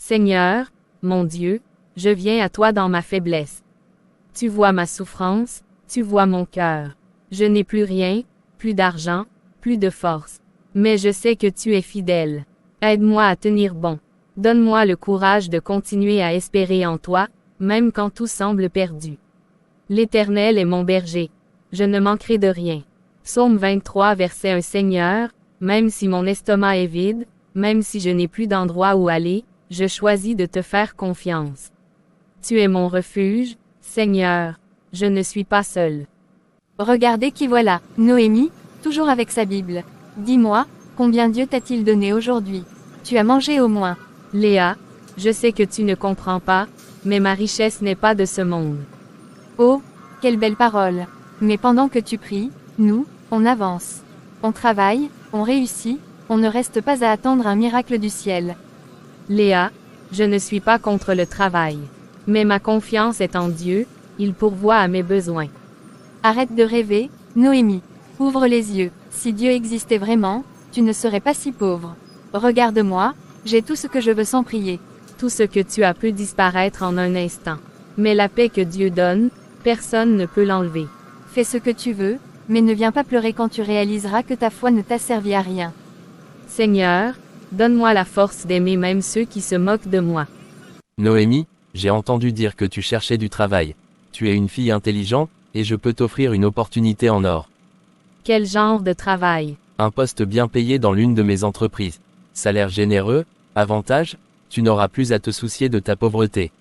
Seigneur, mon Dieu, je viens à toi dans ma faiblesse. Tu vois ma souffrance, tu vois mon cœur. Je n'ai plus rien, plus d'argent, plus de force. Mais je sais que tu es fidèle. Aide-moi à tenir bon. Donne-moi le courage de continuer à espérer en toi, même quand tout semble perdu. L'Éternel est mon berger. Je ne manquerai de rien. Psaume 23 verset 1. Seigneur, même si mon estomac est vide, même si je n'ai plus d'endroit où aller, je choisis de te faire confiance. Tu es mon refuge, Seigneur. Je ne suis pas seul. Regardez qui voilà, Noémie, toujours avec sa Bible. Dis-moi, combien Dieu t'a-t-il donné aujourd'hui? Tu as mangé au moins. Léa, je sais que tu ne comprends pas, mais ma richesse n'est pas de ce monde. Oh, quelle belle parole. Mais pendant que tu pries, nous, on avance. On travaille, on réussit, on ne reste pas à attendre un miracle du ciel. Léa, je ne suis pas contre le travail. Mais ma confiance est en Dieu, il pourvoit à mes besoins. Arrête de rêver, Noémie. Ouvre les yeux. Si Dieu existait vraiment, tu ne serais pas si pauvre. Regarde-moi, j'ai tout ce que je veux sans prier. Tout ce que tu as peut disparaître en un instant. Mais la paix que Dieu donne, personne ne peut l'enlever. Fais ce que tu veux, mais ne viens pas pleurer quand tu réaliseras que ta foi ne t'a servi à rien. Seigneur, donne-moi la force d'aimer même ceux qui se moquent de moi. Noémie, j'ai entendu dire que tu cherchais du travail. Tu es une fille intelligente, et je peux t'offrir une opportunité en or. Quel genre de travail? Un poste bien payé dans l'une de mes entreprises. Salaire généreux, avantages, tu n'auras plus à te soucier de ta pauvreté.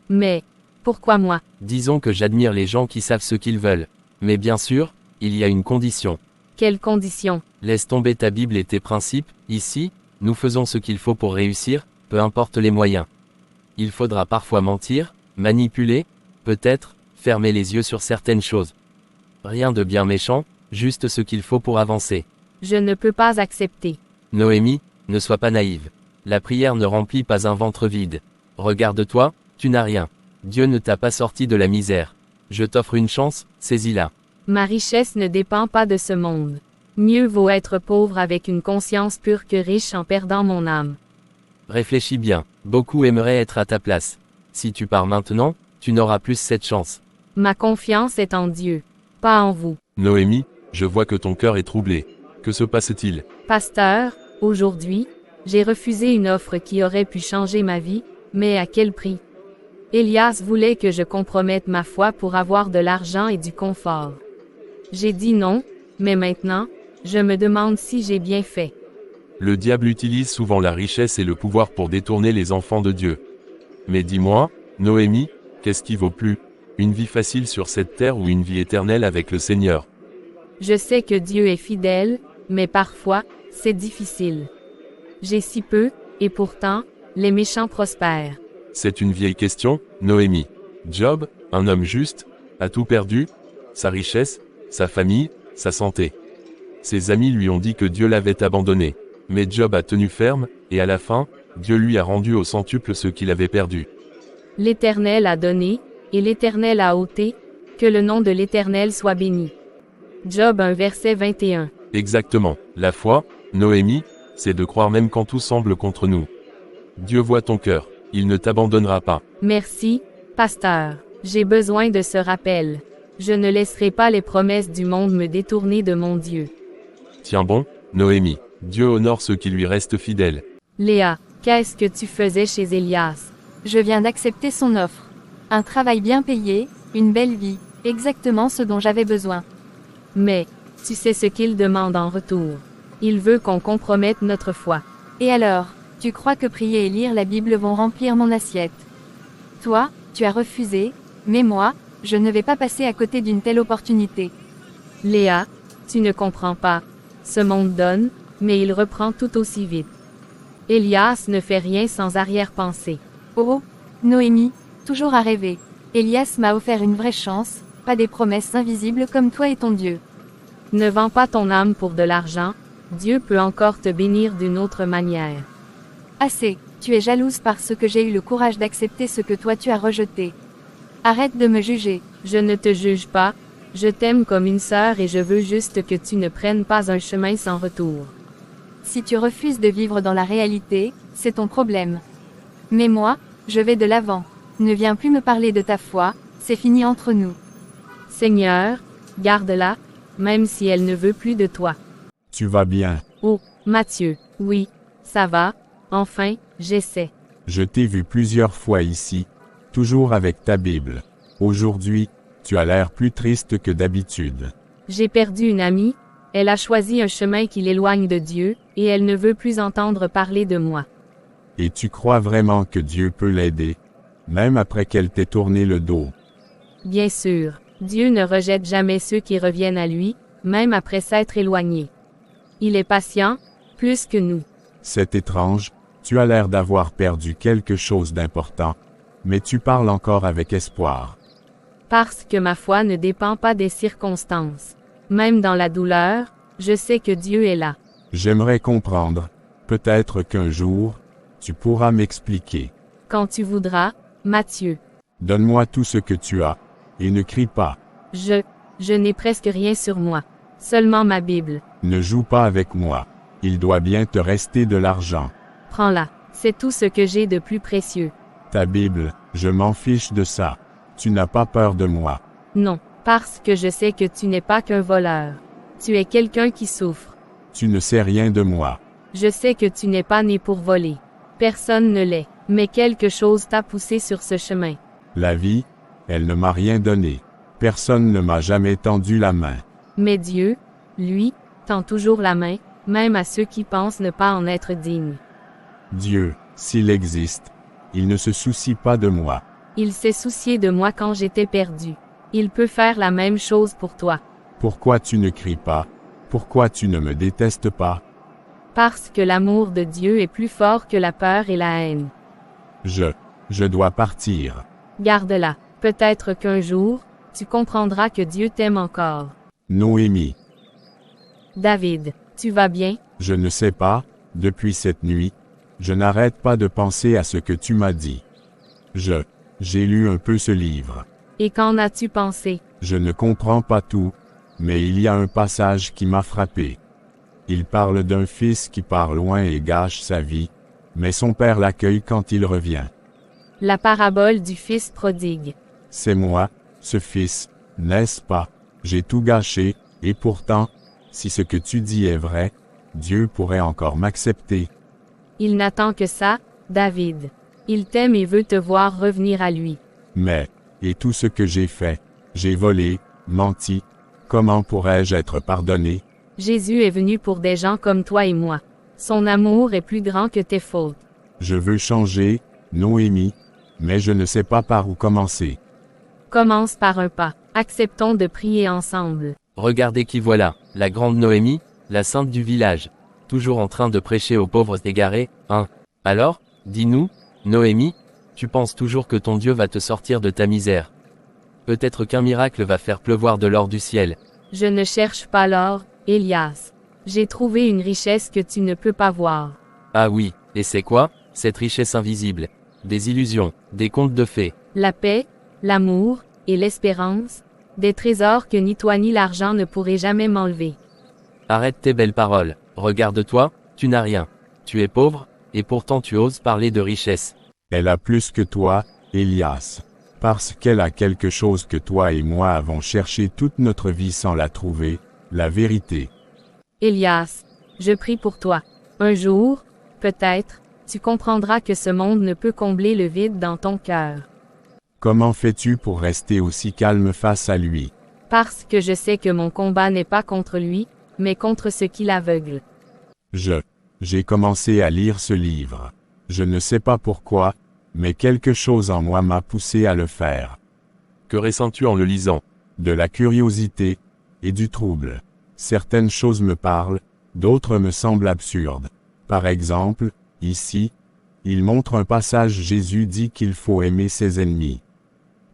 Mais, pourquoi moi? Disons que j'admire les gens qui savent ce qu'ils veulent. Mais bien sûr, il y a une condition. Quelle condition? Laisse tomber ta Bible et tes principes, ici, nous faisons ce qu'il faut pour réussir, peu importe les moyens. Il faudra parfois mentir, manipuler, peut-être, fermer les yeux sur certaines choses. Rien de bien méchant, juste ce qu'il faut pour avancer. Je ne peux pas accepter. Noémie, ne sois pas naïve. La prière ne remplit pas un ventre vide. Regarde-toi, tu n'as rien. Dieu ne t'a pas sorti de la misère. Je t'offre une chance, saisis-la. Ma richesse ne dépend pas de ce monde. Mieux vaut être pauvre avec une conscience pure que riche en perdant mon âme. Réfléchis bien, beaucoup aimeraient être à ta place. Si tu pars maintenant, tu n'auras plus cette chance. Ma confiance est en Dieu, pas en vous. Noémie, je vois que ton cœur est troublé. Que se passe-t-il? Pasteur, aujourd'hui, j'ai refusé une offre qui aurait pu changer ma vie, mais à quel prix? Elias voulait que je compromette ma foi pour avoir de l'argent et du confort. J'ai dit non, mais maintenant, je me demande si j'ai bien fait. Le diable utilise souvent la richesse et le pouvoir pour détourner les enfants de Dieu. Mais dis-moi, Noémie, qu'est-ce qui vaut plus? Une vie facile sur cette terre ou une vie éternelle avec le Seigneur? Je sais que Dieu est fidèle, mais parfois, c'est difficile. J'ai si peu, et pourtant, les méchants prospèrent. C'est une vieille question, Noémie. Job, un homme juste, a tout perdu, sa richesse, sa famille, sa santé. Ses amis lui ont dit que Dieu l'avait abandonné. Mais Job a tenu ferme, et à la fin, Dieu lui a rendu au centuple ce qu'il avait perdu. L'Éternel a donné, et l'Éternel a ôté, que le nom de l'Éternel soit béni. Job 1 verset 21. Exactement. La foi, Noémie, c'est de croire même quand tout semble contre nous. Dieu voit ton cœur. Il ne t'abandonnera pas. Merci, pasteur. J'ai besoin de ce rappel. Je ne laisserai pas les promesses du monde me détourner de mon Dieu. Tiens bon, Noémie. Dieu honore ceux qui lui restent fidèles. Léa, qu'est-ce que tu faisais chez Elias? Je viens d'accepter son offre. Un travail bien payé, une belle vie, exactement ce dont j'avais besoin. Mais, tu sais ce qu'il demande en retour. Il veut qu'on compromette notre foi. Et alors, tu crois que prier et lire la Bible vont remplir mon assiette? Toi, tu as refusé, mais moi, je ne vais pas passer à côté d'une telle opportunité. Léa, tu ne comprends pas. Ce monde donne, mais il reprend tout aussi vite. Elias ne fait rien sans arrière-pensée. Oh, Noémie, toujours à rêver. Elias m'a offert une vraie chance, pas des promesses invisibles comme toi et ton Dieu. Ne vends pas ton âme pour de l'argent, Dieu peut encore te bénir d'une autre manière. Assez, tu es jalouse parce que j'ai eu le courage d'accepter ce que toi tu as rejeté. Arrête de me juger. Je ne te juge pas, je t'aime comme une sœur et je veux juste que tu ne prennes pas un chemin sans retour. Si tu refuses de vivre dans la réalité, c'est ton problème. Mais moi, je vais de l'avant. Ne viens plus me parler de ta foi, c'est fini entre nous. Seigneur, garde-la, même si elle ne veut plus de toi. Tu vas bien. Oh, Matthieu, oui, ça va, enfin, j'essaie. Je t'ai vu plusieurs fois ici, toujours avec ta Bible. Aujourd'hui, tu as l'air plus triste que d'habitude. J'ai perdu une amie, elle a choisi un chemin qui l'éloigne de Dieu, et elle ne veut plus entendre parler de moi. Et tu crois vraiment que Dieu peut l'aider, même après qu'elle t'ait tourné le dos? Bien sûr, Dieu ne rejette jamais ceux qui reviennent à lui, même après s'être éloignés. Il est patient, plus que nous. C'est étrange, tu as l'air d'avoir perdu quelque chose d'important, mais tu parles encore avec espoir. Parce que ma foi ne dépend pas des circonstances. Même dans la douleur, je sais que Dieu est là. J'aimerais comprendre. Peut-être qu'un jour, tu pourras m'expliquer. Quand tu voudras, Matthieu. Donne-moi tout ce que tu as, et ne crie pas. Je n'ai presque rien sur moi. Seulement ma Bible. Ne joue pas avec moi. Il doit bien te rester de l'argent. Prends-la. C'est tout ce que j'ai de plus précieux. Ta Bible, je m'en fiche de ça. Tu n'as pas peur de moi. Non, parce que je sais que tu n'es pas qu'un voleur. Tu es quelqu'un qui souffre. Tu ne sais rien de moi. Je sais que tu n'es pas né pour voler. Personne ne l'est. Mais quelque chose t'a poussé sur ce chemin. La vie, elle ne m'a rien donné. Personne ne m'a jamais tendu la main. Mais Dieu, lui, tend toujours la main, même à ceux qui pensent ne pas en être dignes. Dieu, s'il existe, il ne se soucie pas de moi. Il s'est soucié de moi quand j'étais perdu. Il peut faire la même chose pour toi. Pourquoi tu ne cries pas? Pourquoi tu ne me détestes pas? Parce que l'amour de Dieu est plus fort que la peur et la haine. Je dois partir. Garde-la. Peut-être qu'un jour, tu comprendras que Dieu t'aime encore. Noémie. David, tu vas bien? Je ne sais pas, depuis cette nuit, je n'arrête pas de penser à ce que tu m'as dit. J'ai lu un peu ce livre. Et qu'en as-tu pensé? Je ne comprends pas tout, mais il y a un passage qui m'a frappé. Il parle d'un fils qui part loin et gâche sa vie, mais son père l'accueille quand il revient. La parabole du fils prodigue. C'est moi, ce fils, n'est-ce pas? J'ai tout gâché, et pourtant, si ce que tu dis est vrai, Dieu pourrait encore m'accepter. Il n'attend que ça, David. Il t'aime et veut te voir revenir à lui. Mais, et tout ce que j'ai fait, j'ai volé, menti, comment pourrais-je être pardonné? Jésus est venu pour des gens comme toi et moi. Son amour est plus grand que tes fautes. Je veux changer, Noémie, mais je ne sais pas par où commencer. Commence par un pas. Acceptons de prier ensemble. Regardez qui voilà, la grande Noémie, la sainte du village. Toujours en train de prêcher aux pauvres égarés, hein. Alors, dis-nous, Noémie, tu penses toujours que ton Dieu va te sortir de ta misère. Peut-être qu'un miracle va faire pleuvoir de l'or du ciel. Je ne cherche pas l'or, Elias. J'ai trouvé une richesse que tu ne peux pas voir. Ah oui, et c'est quoi, cette richesse invisible? Des illusions, des contes de fées. La paix, l'amour, et l'espérance, des trésors que ni toi ni l'argent ne pourraient jamais m'enlever. Arrête tes belles paroles, regarde-toi, tu n'as rien. Tu es pauvre, et pourtant tu oses parler de richesse. Elle a plus que toi, Elias. Parce qu'elle a quelque chose que toi et moi avons cherché toute notre vie sans la trouver, la vérité. Elias, je prie pour toi. Un jour, peut-être, tu comprendras que ce monde ne peut combler le vide dans ton cœur. Comment fais-tu pour rester aussi calme face à lui? Parce que je sais que mon combat n'est pas contre lui, mais contre ce qui l'aveugle. J'ai commencé à lire ce livre. Je ne sais pas pourquoi, mais quelque chose en moi m'a poussé à le faire. Que ressens-tu en le lisant? De la curiosité, et du trouble. Certaines choses me parlent, d'autres me semblent absurdes. Par exemple, ici, il montre un passage Jésus dit qu'il faut aimer ses ennemis.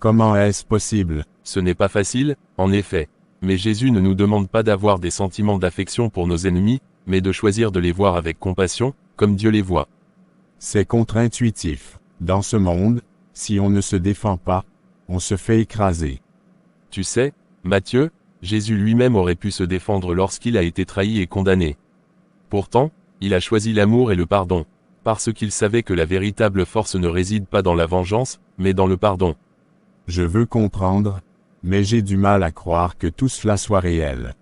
Comment est-ce possible? Ce n'est pas facile, en effet. Mais Jésus ne nous demande pas d'avoir des sentiments d'affection pour nos ennemis, mais de choisir de les voir avec compassion, comme Dieu les voit. C'est contre-intuitif. Dans ce monde, si on ne se défend pas, on se fait écraser. Tu sais, Matthieu, Jésus lui-même aurait pu se défendre lorsqu'il a été trahi et condamné. Pourtant, il a choisi l'amour et le pardon. Parce qu'il savait que la véritable force ne réside pas dans la vengeance, mais dans le pardon. Je veux comprendre, mais j'ai du mal à croire que tout cela soit réel.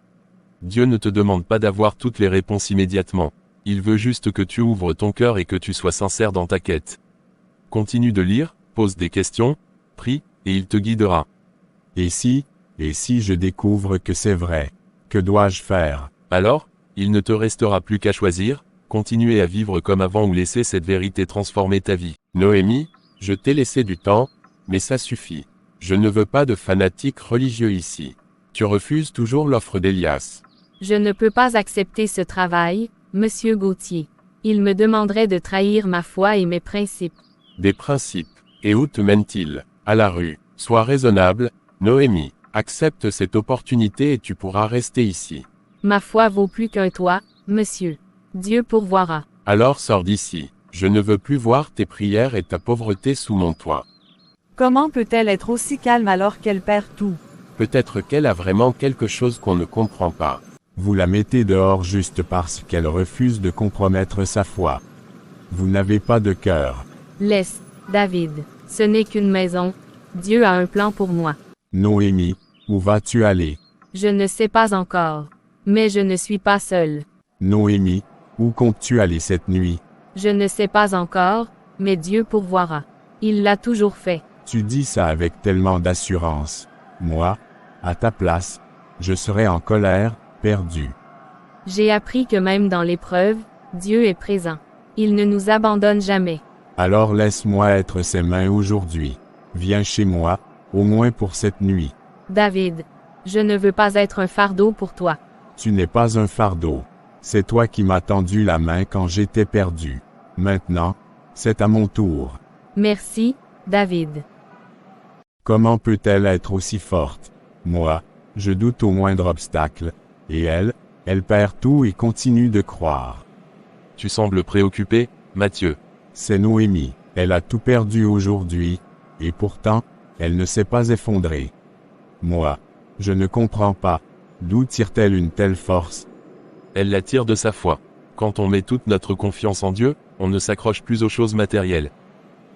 Dieu ne te demande pas d'avoir toutes les réponses immédiatement. Il veut juste que tu ouvres ton cœur et que tu sois sincère dans ta quête. Continue de lire, pose des questions, prie, et il te guidera. Et si je découvre que c'est vrai, que dois-je faire? Alors, il ne te restera plus qu'à choisir, continuer à vivre comme avant ou laisser cette vérité transformer ta vie. Noémie, je t'ai laissé du temps, mais ça suffit. Je ne veux pas de fanatiques religieux ici. Tu refuses toujours l'offre d'Elias. Je ne peux pas accepter ce travail, monsieur Gauthier. Il me demanderait de trahir ma foi et mes principes. Des principes. Et où te mène-t-il? À la rue. Sois raisonnable, Noémie. Accepte cette opportunité et tu pourras rester ici. Ma foi vaut plus qu'un toit, monsieur. Dieu pourvoira. Alors sors d'ici. Je ne veux plus voir tes prières et ta pauvreté sous mon toit. Comment peut-elle être aussi calme alors qu'elle perd tout? Peut-être qu'elle a vraiment quelque chose qu'on ne comprend pas. Vous la mettez dehors juste parce qu'elle refuse de compromettre sa foi. Vous n'avez pas de cœur. Laisse, David. Ce n'est qu'une maison. Dieu a un plan pour moi. Noémie, où vas-tu aller? Je ne sais pas encore. Mais je ne suis pas seule. Noémie, où comptes-tu aller cette nuit? Je ne sais pas encore, mais Dieu pourvoira. Il l'a toujours fait. Tu dis ça avec tellement d'assurance. Moi, à ta place, je serais en colère, perdu. J'ai appris que même dans l'épreuve, Dieu est présent. Il ne nous abandonne jamais. Alors laisse-moi être ses mains aujourd'hui. Viens chez moi, au moins pour cette nuit. David, je ne veux pas être un fardeau pour toi. Tu n'es pas un fardeau. C'est toi qui m'as tendu la main quand j'étais perdu. Maintenant, c'est à mon tour. Merci, David. Comment peut-elle être aussi forte? Moi, je doute au moindre obstacle. Et elle perd tout et continue de croire. Tu sembles préoccupé, Matthieu. C'est Noémie. Elle a tout perdu aujourd'hui, et pourtant, elle ne s'est pas effondrée. Moi, je ne comprends pas. D'où tire-t-elle une telle force? Elle la tire de sa foi. Quand on met toute notre confiance en Dieu, on ne s'accroche plus aux choses matérielles.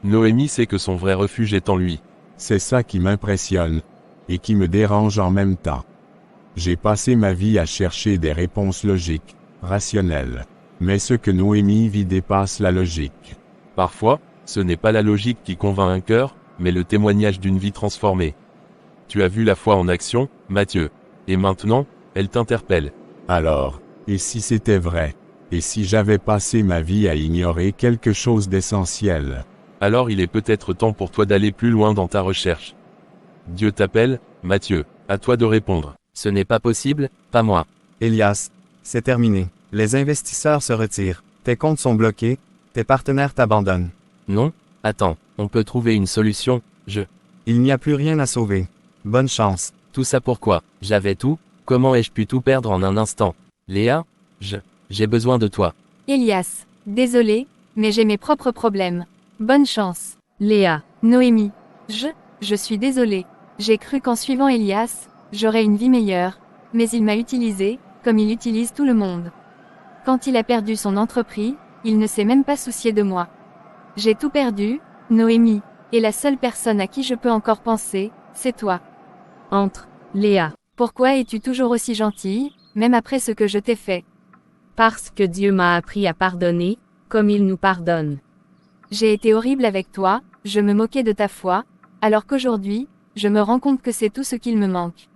Noémie sait que son vrai refuge est en lui. C'est ça qui m'impressionne, et qui me dérange en même temps. J'ai passé ma vie à chercher des réponses logiques, rationnelles. Mais ce que Noémie vit dépasse la logique. Parfois, ce n'est pas la logique qui convainc un cœur, mais le témoignage d'une vie transformée. Tu as vu la foi en action, Matthieu. Et maintenant, elle t'interpelle. Alors, et si c'était vrai? Et si j'avais passé ma vie à ignorer quelque chose d'essentiel? Alors il est peut-être temps pour toi d'aller plus loin dans ta recherche. Dieu t'appelle, Matthieu. À toi de répondre. Ce n'est pas possible, pas moi. Elias, c'est terminé. Les investisseurs se retirent. Tes comptes sont bloqués. Tes partenaires t'abandonnent. Non? Attends, on peut trouver une solution, Il n'y a plus rien à sauver. Bonne chance. Tout ça pourquoi? J'avais tout? Comment ai-je pu tout perdre en un instant? Léa? J'ai besoin de toi. Elias, désolé, mais j'ai mes propres problèmes. Bonne chance. Léa. Noémie. Je suis désolée. J'ai cru qu'en suivant Elias, j'aurais une vie meilleure, mais il m'a utilisé, comme il utilise tout le monde. Quand il a perdu son entreprise, il ne s'est même pas soucié de moi. J'ai tout perdu, Noémie, et la seule personne à qui je peux encore penser, c'est toi. Entre, Léa. Pourquoi es-tu toujours aussi gentille, même après ce que je t'ai fait? Parce que Dieu m'a appris à pardonner, comme il nous pardonne. J'ai été horrible avec toi, je me moquais de ta foi, alors qu'aujourd'hui, je me rends compte que c'est tout ce qu'il me manque.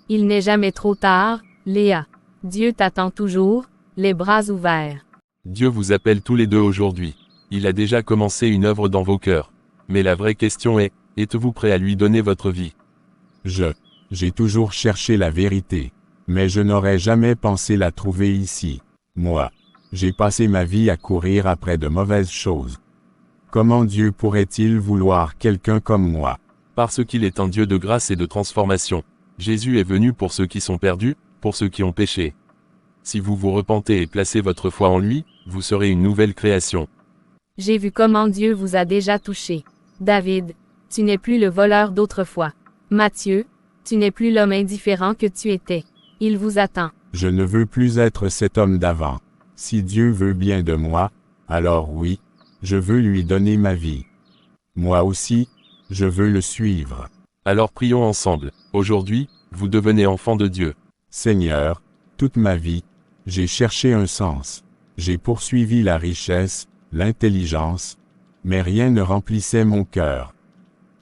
Il n'est jamais trop tard, Léa. Dieu t'attend toujours, les bras ouverts. Dieu vous appelle tous les deux aujourd'hui. Il a déjà commencé une œuvre dans vos cœurs. Mais la vraie question est, êtes-vous prêt à lui donner votre vie? J'ai toujours cherché la vérité. Mais je n'aurais jamais pensé la trouver ici. Moi, j'ai passé ma vie à courir après de mauvaises choses. Comment Dieu pourrait-il vouloir quelqu'un comme moi? Parce qu'il est un Dieu de grâce et de transformation. Jésus est venu pour ceux qui sont perdus, pour ceux qui ont péché. Si vous vous repentez et placez votre foi en lui, vous serez une nouvelle création. J'ai vu comment Dieu vous a déjà touché. David, tu n'es plus le voleur d'autrefois. Matthieu, tu n'es plus l'homme indifférent que tu étais. Il vous attend. Je ne veux plus être cet homme d'avant. Si Dieu veut bien de moi, Alors oui, je veux lui donner ma vie. Moi aussi, je veux le suivre. Alors prions ensemble. Aujourd'hui, vous devenez enfant de Dieu. Seigneur, toute ma vie, j'ai cherché un sens. J'ai poursuivi la richesse, l'intelligence, mais rien ne remplissait mon cœur.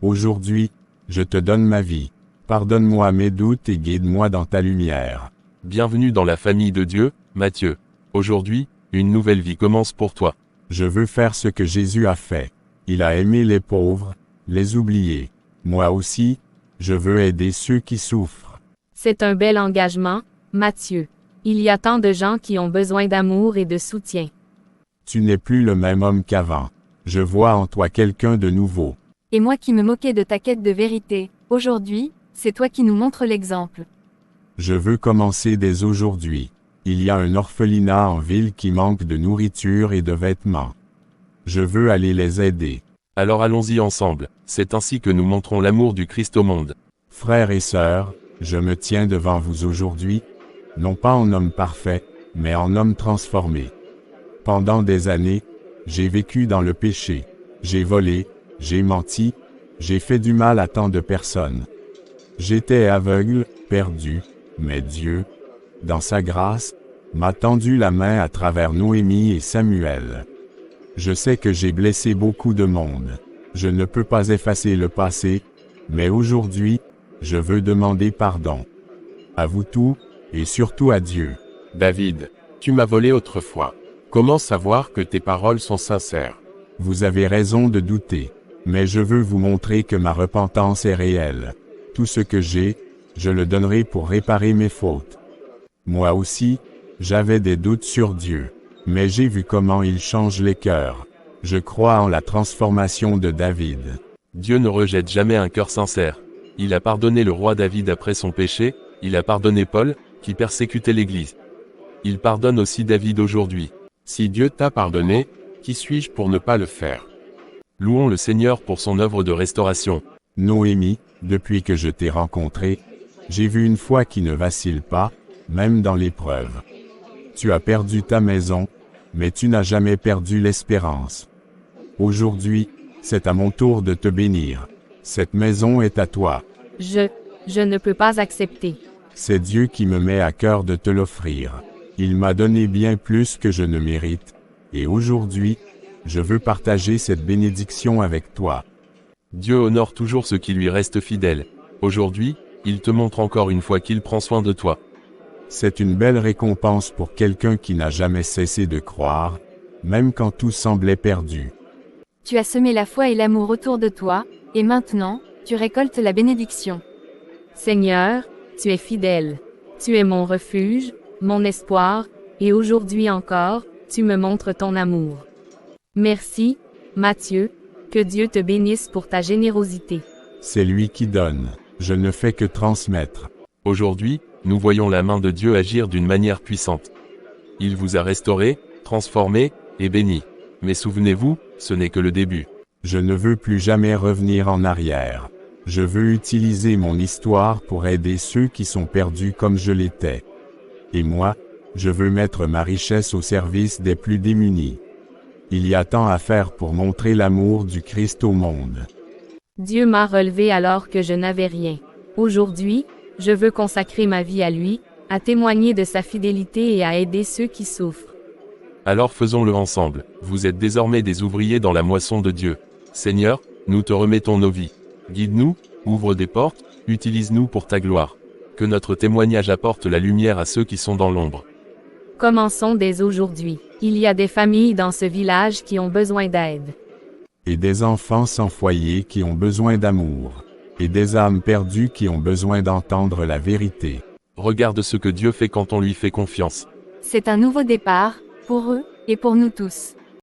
Aujourd'hui, je te donne ma vie. Pardonne-moi mes doutes et guide-moi dans ta lumière. Bienvenue dans la famille de Dieu, Matthieu. Aujourd'hui, une nouvelle vie commence pour toi. Je veux faire ce que Jésus a fait. Il a aimé les pauvres, les oubliés. Moi aussi, je veux aider ceux qui souffrent. C'est un bel engagement, Matthieu. Il y a tant de gens qui ont besoin d'amour et de soutien. Tu n'es plus le même homme qu'avant. Je vois en toi quelqu'un de nouveau. Et moi qui me moquais de ta quête de vérité, aujourd'hui, c'est toi qui nous montres l'exemple. Je veux commencer dès aujourd'hui. Il y a un orphelinat en ville qui manque de nourriture et de vêtements. Je veux aller les aider. Alors allons-y ensemble. C'est ainsi que nous montrons l'amour du Christ au monde. Frères et sœurs, je me tiens devant vous aujourd'hui, non pas en homme parfait, mais en homme transformé. Pendant des années, j'ai vécu dans le péché. J'ai volé, j'ai menti, j'ai fait du mal à tant de personnes. J'étais aveugle, perdu, mais Dieu, dans sa grâce, m'a tendu la main à travers Noémie et Samuel. Je sais que j'ai blessé beaucoup de monde. Je ne peux pas effacer le passé, mais aujourd'hui, je veux demander pardon. À vous tous, et surtout à Dieu. David, tu m'as volé autrefois. Comment savoir que tes paroles sont sincères? Vous avez raison de douter, mais je veux vous montrer que ma repentance est réelle. Tout ce que j'ai, je le donnerai pour réparer mes fautes. Moi aussi, j'avais des doutes sur Dieu, mais j'ai vu comment il change les cœurs. Je crois en la transformation de David. Dieu ne rejette jamais un cœur sincère. Il a pardonné le roi David après son péché, il a pardonné Paul, qui persécutait l'Église. Il pardonne aussi David aujourd'hui. Si Dieu t'a pardonné, qui suis-je pour ne pas le faire? Louons le Seigneur pour son œuvre de restauration. Noémie, depuis que je t'ai rencontré, j'ai vu une foi qui ne vacille pas, même dans l'épreuve. Tu as perdu ta maison, mais tu n'as jamais perdu l'espérance. Aujourd'hui, c'est à mon tour de te bénir. Cette maison est à toi. Je ne peux pas accepter. C'est Dieu qui me met à cœur de te l'offrir. Il m'a donné bien plus que je ne mérite, et aujourd'hui, je veux partager cette bénédiction avec toi. Dieu honore toujours ceux qui lui restent fidèles. Aujourd'hui, il te montre encore une fois qu'il prend soin de toi. C'est une belle récompense pour quelqu'un qui n'a jamais cessé de croire, même quand tout semblait perdu. Tu as semé la foi et l'amour autour de toi, et maintenant, tu récoltes la bénédiction. Seigneur, tu es fidèle. Tu es mon refuge, mon espoir, et aujourd'hui encore, tu me montres ton amour. Merci, Matthieu, que Dieu te bénisse pour ta générosité. C'est lui qui donne, je ne fais que transmettre. Aujourd'hui, nous voyons la main de Dieu agir d'une manière puissante. Il vous a restauré, transformé, et béni. Mais souvenez-vous, ce n'est que le début. Je ne veux plus jamais revenir en arrière. Je veux utiliser mon histoire pour aider ceux qui sont perdus comme je l'étais. Et moi, je veux mettre ma richesse au service des plus démunis. Il y a tant à faire pour montrer l'amour du Christ au monde. Dieu m'a relevé alors que je n'avais rien. Aujourd'hui, je veux consacrer ma vie à lui, à témoigner de sa fidélité et à aider ceux qui souffrent. Alors faisons-le ensemble. Vous êtes désormais des ouvriers dans la moisson de Dieu. Seigneur, nous te remettons nos vies. Guide-nous, ouvre des portes, utilise-nous pour ta gloire. Que notre témoignage apporte la lumière à ceux qui sont dans l'ombre. Commençons dès aujourd'hui. Il y a des familles dans ce village qui ont besoin d'aide. Et des enfants sans foyer qui ont besoin d'amour. Et des âmes perdues qui ont besoin d'entendre la vérité. Regarde ce que Dieu fait quand on lui fait confiance. C'est un nouveau départ, pour eux, et pour nous tous.